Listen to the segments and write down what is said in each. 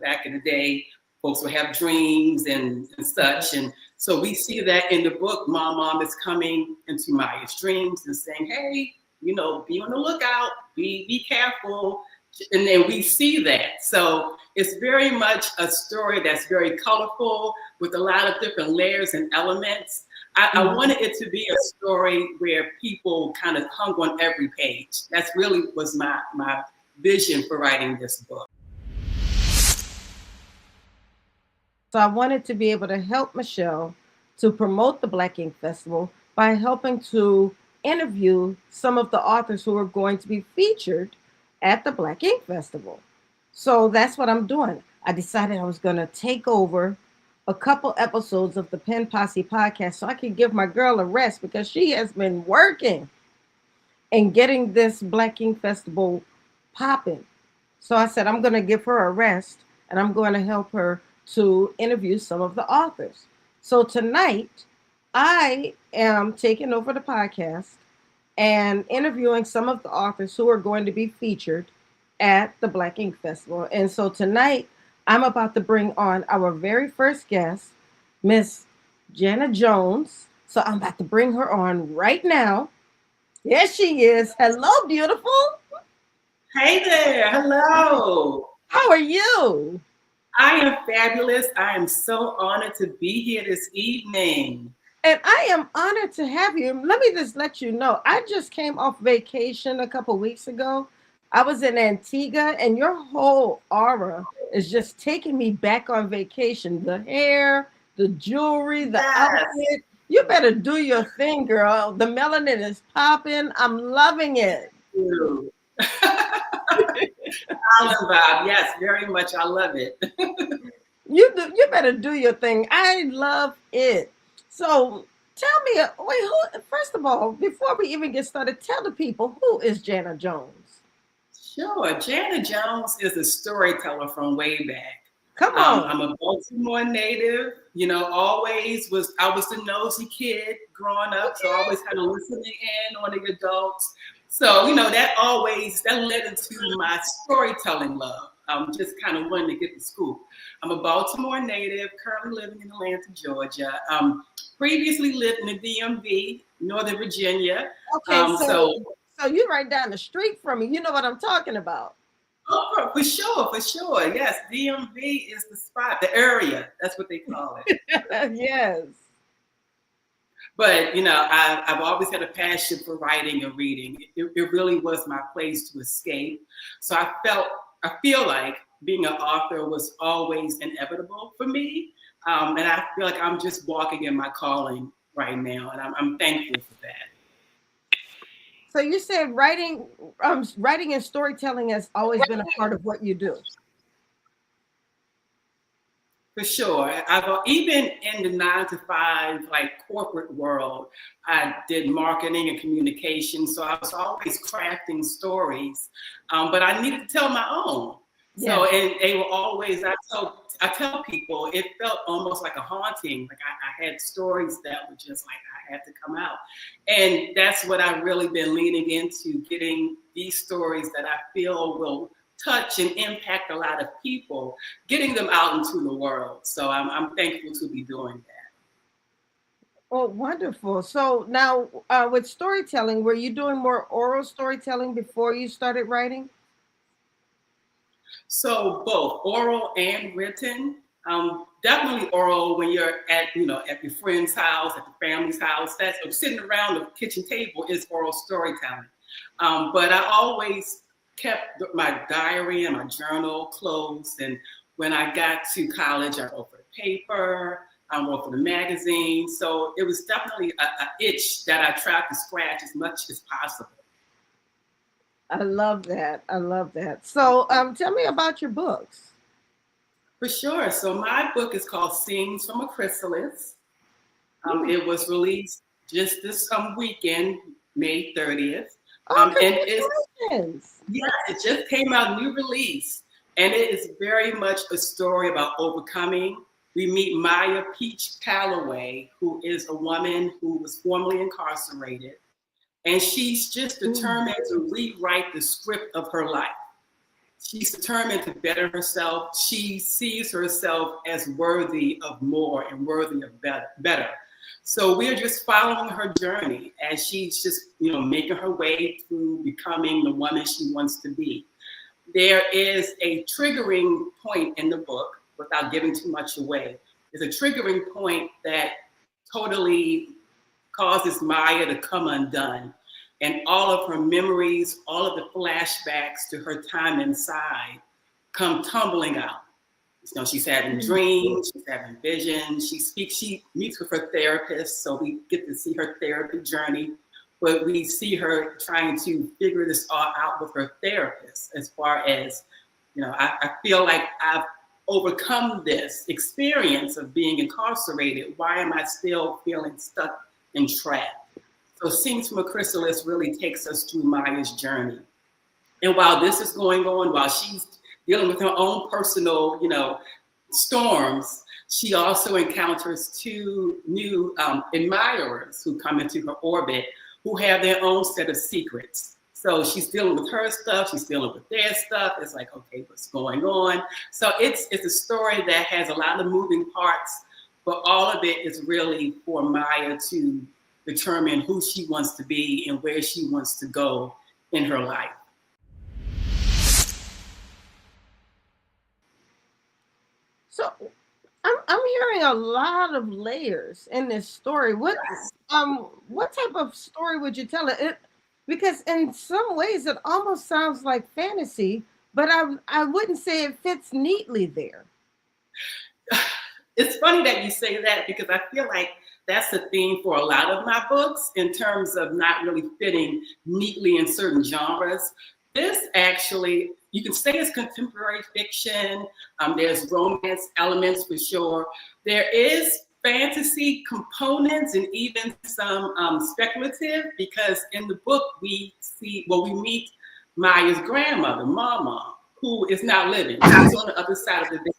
back in the day, folks would have dreams and such. And so we see that in the book. Mom is coming into Maya's dreams and saying, hey, be on the lookout, be careful. And then we see that. So it's very much a story that's very colorful with a lot of different layers and elements. I wanted it to be a story where people kind of hung on every page. That's really was my vision for writing this book. So I wanted to be able to help Michelle to promote the Black Ink Festival by helping to interview some of the authors who are going to be featured at the Black Ink Festival. So that's what I'm doing. I decided I was going to take over a couple episodes of the Pen Posse podcast so I could give my girl a rest because she has been working and getting this Black Ink Festival popping. So I said, I'm going to give her a rest and I'm going to help her to interview some of the authors. So tonight, I am taking over the podcast and interviewing some of the authors who are going to be featured at the Black Ink Festival. And so tonight, I'm about to bring on our very first guest, Miss Jana Jones. So I'm about to bring her on right now. Yes, she is. Hello, beautiful. Hey there. Hello. How are you? I am fabulous. I am so honored to be here this evening. And I am honored to have you. Let me just let you know, I just came off vacation a couple weeks ago. I was in Antigua, and your whole aura is just taking me back on vacation. The hair, the jewelry, the outfit. You better do your thing, girl. The melanin is popping. I'm loving it. Vibe. Yes, very much. I love it. You better do your thing. I love it. So tell me, first of all, before we even get started, tell the people, who is Jana Jones? Sure. Jana Jones is a storyteller from way back. Come on. I'm a Baltimore native. I was the nosy kid growing up, so always kind of listening in on the adults. So, that led into my storytelling love. Just kind of wanting to get to school. I'm a Baltimore native, currently living in Atlanta, Georgia. Previously lived in the DMV, Northern Virginia. Okay, so you're right down the street from me. You know what I'm talking about. Oh, for sure. Yes, DMV is the spot, the area. That's what they call it. Yes. But, I've always had a passion for writing and reading. It really was my place to escape. So I feel like being an author was always inevitable for me. And I feel like I'm just walking in my calling right now. And I'm thankful for that. So you said writing and storytelling has always been a part of what you do. For sure. Even in the 9-to-5 corporate world, I did marketing and communication. So I was always crafting stories, but I needed to tell my own. Yeah. So, and they were always, I tell people, it felt almost like a haunting. Like I had stories that were just like, I had to come out. And that's what I've really been leaning into, getting these stories that I feel will touch and impact a lot of people, getting them out into the world. So I'm thankful to be doing that. Oh, wonderful. So now with storytelling, were you doing more oral storytelling before you started writing? So both oral and written. Definitely oral when you're at your friend's house, at the family's house. That's sitting around the kitchen table is oral storytelling. But I always kept my diary and my journal close. And when I got to college, I wrote for the paper, I wrote for the magazine. So it was definitely an itch that I tried to scratch as much as possible. I love that. So tell me about your books. For sure. So my book is called Scenes from a Chrysalis. It was released just this weekend, May 30th. And it just came out, new release. And it is very much a story about overcoming. We meet Maya Peach Calloway, who is a woman who was formerly incarcerated. And she's just determined to rewrite the script of her life. She's determined to better herself. She sees herself as worthy of more and worthy of better. So we're just following her journey as she's just, making her way through becoming the woman she wants to be. There is a triggering point in the book, without giving too much away. There's a triggering point that totally causes Maya to come undone. And all of her memories, all of the flashbacks to her time inside come tumbling out. She's having dreams, she's having visions, she meets with her therapist, so we get to see her therapy journey, but we see her trying to figure this all out with her therapist as far as, I feel like I've overcome this experience of being incarcerated. Why am I still feeling stuck and trapped? So Scenes from a Chrysalis really takes us through Maya's journey. And while this is going on, while she's dealing with her own personal, storms, she also encounters two new admirers who come into her orbit who have their own set of secrets. So she's dealing with her stuff, she's dealing with their stuff. It's like, okay, what's going on? So it's a story that has a lot of moving parts, but all of it is really for Maya to determine who she wants to be and where she wants to go in her life. So I'm hearing a lot of layers in this story. What type of story would you tell it? Because in some ways it almost sounds like fantasy, but I wouldn't say it fits neatly there. It's funny that you say that, because I feel like that's the theme for a lot of my books in terms of not really fitting neatly in certain genres. This actually, you can say it's contemporary fiction. There's romance elements for sure. There is fantasy components and even some speculative, because in the book we meet Maya's grandmother, Mama, who is not living. She's on the other side of the bed.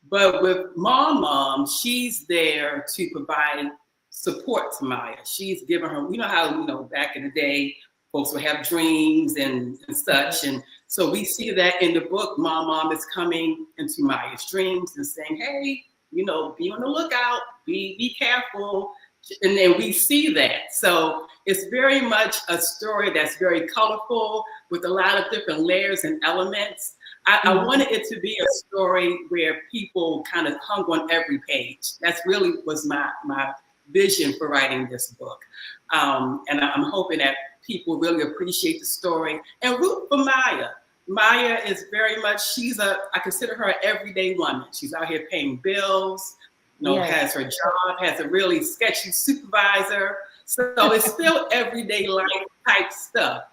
But with Mom, she's there to provide support to Maya. She's giving her, how, back in the day, folks would have dreams and such. And so we see that in the book. Mom is coming into Maya's dreams and saying, hey, be on the lookout, be careful. And then we see that. So it's very much a story that's very colorful with a lot of different layers and elements. I wanted it to be a story where people kind of hung on every page. That's really was my vision for writing this book. And I'm hoping that people really appreciate the story and root for Maya. Maya is very much, I consider her an everyday woman. She's out here paying bills, has her job, has a really sketchy supervisor. So it's still everyday life type stuff.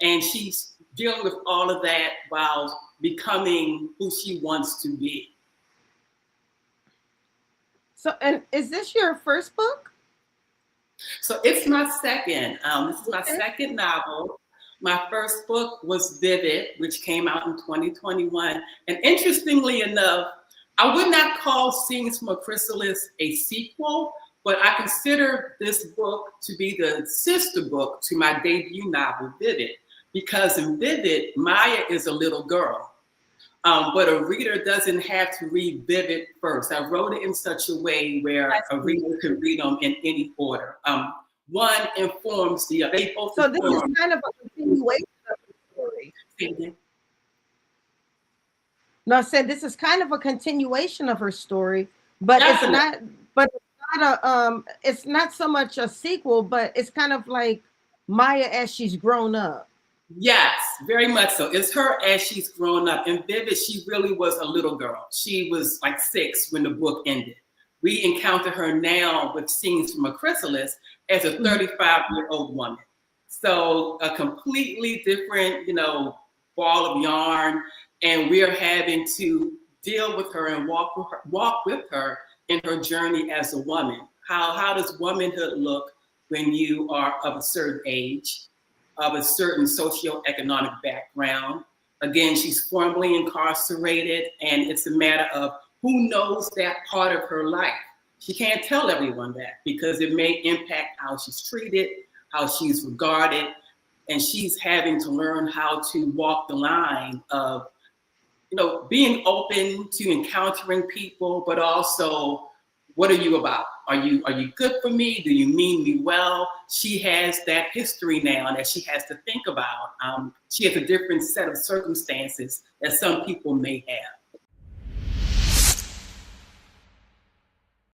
And she's dealing with all of that while becoming who she wants to be. So, and is this your first book? So it's my second. This is my second novel. My first book was Vivid, which came out in 2021. And interestingly enough, I would not call Scenes from a Chrysalis a sequel, but I consider this book to be the sister book to my debut novel, Vivid, because in Vivid, Maya is a little girl. But a reader doesn't have to read Vivid first. I wrote it in such a way where a reader can read them in any order. One informs the other. So this is kind of a continuation of the story. No, I said this is kind of a continuation of her story, but Definitely. It's not. But it's not it's not so much a sequel, but it's kind of like Maya as she's grown up. Yes, very much so. It's her as she's grown up. In Vivid, she really was a little girl. She was like 6 when the book ended. We encounter her now with Scenes from a Chrysalis as a 35-year-old woman. So a completely different, ball of yarn. And we're having to deal with her and walk with her in her journey as a woman. How does womanhood look when you are of a certain age, of a certain socioeconomic background? Again, she's formerly incarcerated, and it's a matter of who knows that part of her life. She can't tell everyone that because it may impact how she's treated, how she's regarded. and she's having to learn how to walk the line of, being open to encountering people, but also, what are you about? Are you good for me? Do you mean me well? She has that history now that she has to think about. She has a different set of circumstances that some people may have.